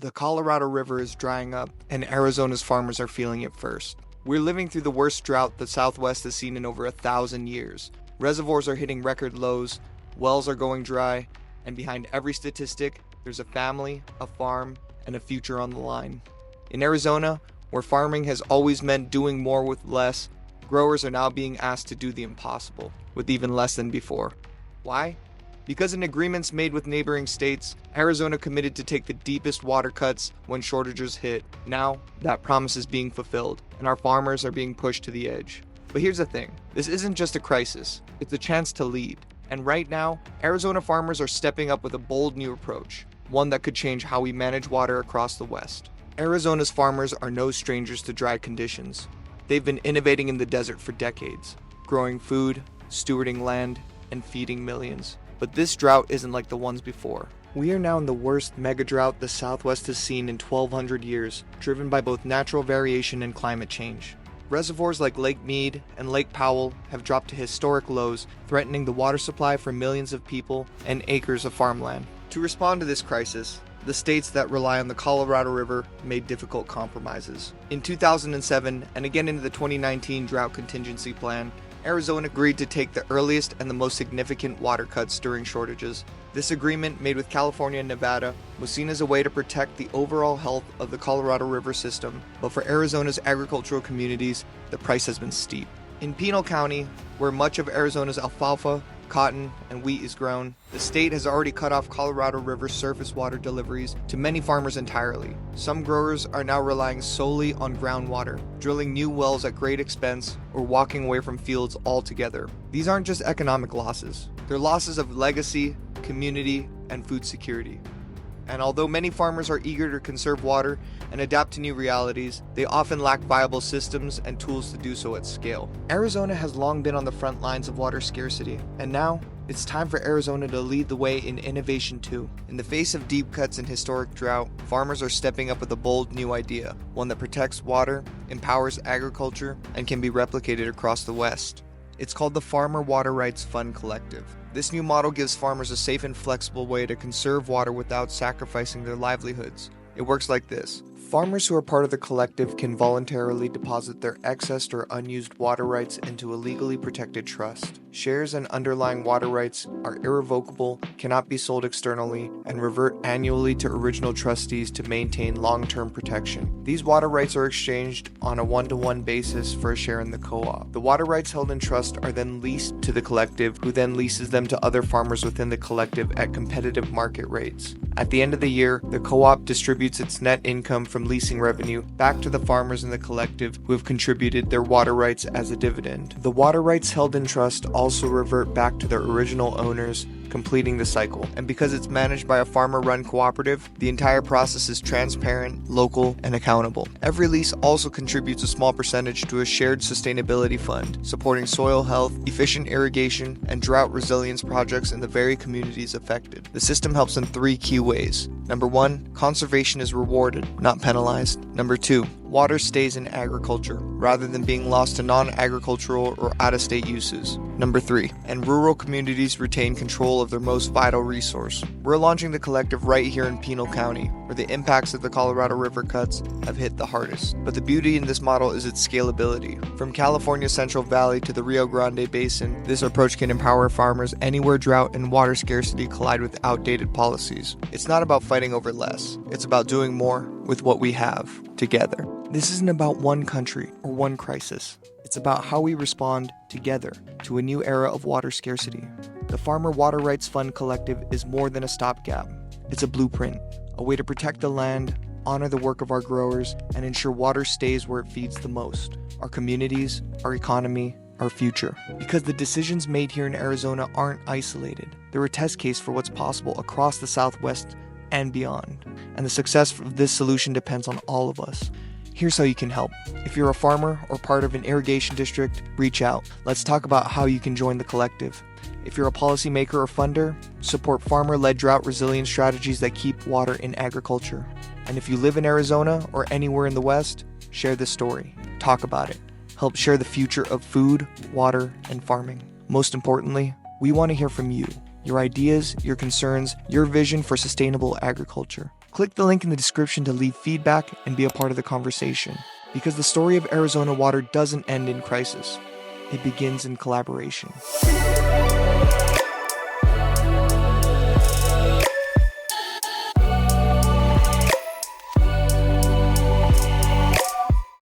The Colorado River is drying up, and Arizona's farmers are feeling it first. We're living through the worst drought the Southwest has seen in over 1,000 years. Reservoirs are hitting record lows, wells are going dry, and behind every statistic, there's a family, a farm, and a future on the line. In Arizona, where farming has always meant doing more with less, growers are now being asked to do the impossible, with even less than before. Why? Because in agreements made with neighboring states, Arizona committed to take the deepest water cuts when shortages hit. Now, that promise is being fulfilled, and our farmers are being pushed to the edge. But here's the thing, this isn't just a crisis, it's a chance to lead. And right now, Arizona farmers are stepping up with a bold new approach, one that could change how we manage water across the West. Arizona's farmers are no strangers to dry conditions. They've been innovating in the desert for decades, growing food, stewarding land, and feeding millions. But this drought isn't like the ones before. We are now in the worst mega drought the Southwest has seen in 1,200 years, driven by both natural variation and climate change. Reservoirs like Lake Mead and Lake Powell have dropped to historic lows, threatening the water supply for millions of people and acres of farmland. To respond to this crisis, the states that rely on the Colorado River made difficult compromises. In 2007, and again into the 2019 Drought Contingency Plan, Arizona agreed to take the earliest and the most significant water cuts during shortages. This agreement, made with California and Nevada, was seen as a way to protect the overall health of the Colorado River system, but for Arizona's agricultural communities, the price has been steep. In Pinal County, where much of Arizona's alfalfa, cotton, and wheat is grown, the state has already cut off Colorado River surface water deliveries to many farmers entirely. Some growers are now relying solely on groundwater, drilling new wells at great expense, or walking away from fields altogether. These aren't just economic losses, they're losses of legacy, community, and food security. And although many farmers are eager to conserve water and adapt to new realities, they often lack viable systems and tools to do so at scale. Arizona has long been on the front lines of water scarcity, and now it's time for Arizona to lead the way in innovation too. In the face of deep cuts and historic drought, farmers are stepping up with a bold new idea, one that protects water, empowers agriculture, and can be replicated across the West. It's called the Farmer Water Rights Fund Collective. This new model gives farmers a safe and flexible way to conserve water without sacrificing their livelihoods. It works like this. Farmers who are part of the collective can voluntarily deposit their excess or unused water rights into a legally protected trust. Shares and underlying water rights are irrevocable, cannot be sold externally, and revert annually to original trustees to maintain long-term protection. These water rights are exchanged on a one-to-one basis for a share in the co-op. The water rights held in trust are then leased to the collective, who then leases them to other farmers within the collective at competitive market rates. At the end of the year, the co-op distributes its net income from leasing revenue back to the farmers in the collective who have contributed their water rights as a dividend. The water rights held in trust also revert back to their original owners, completing the cycle. And because it's managed by a farmer-run cooperative, the entire process is transparent, local, and accountable. Every lease also contributes a small percentage to a shared sustainability fund, supporting soil health, efficient irrigation, and drought resilience projects in the very communities affected. The system helps in 3 key ways. Number 1, conservation is rewarded, not penalized. Number 2, water stays in agriculture, rather than being lost to non-agricultural or out-of-state uses. Number 3, and rural communities retain control of their most vital resource. We're launching the collective right here in Pinal County, where the impacts of the Colorado River cuts have hit the hardest. But the beauty in this model is its scalability. From California's Central Valley to the Rio Grande Basin, this approach can empower farmers anywhere drought and water scarcity collide with outdated policies. It's not about fighting over less, it's about doing more with what we have, together. This isn't about one country or one crisis. It's about how we respond together to a new era of water scarcity. The Farmer Water Rights Fund Collective is more than a stopgap. It's a blueprint, a way to protect the land, honor the work of our growers, and ensure water stays where it feeds the most: our communities, our economy, our future. Because the decisions made here in Arizona aren't isolated. They're a test case for what's possible across the Southwest and beyond. And the success of this solution depends on all of us. Here's how you can help. If you're a farmer or part of an irrigation district, reach out. Let's talk about how you can join the collective. If you're a policymaker or funder, support farmer-led drought resilience strategies that keep water in agriculture. And if you live in Arizona or anywhere in the West, share this story. Talk about it. Help share the future of food, water, and farming. Most importantly, we want to hear from you. Your ideas, your concerns, your vision for sustainable agriculture. Click the link in the description to leave feedback and be a part of the conversation, because the story of Arizona water doesn't end in crisis. It begins in collaboration.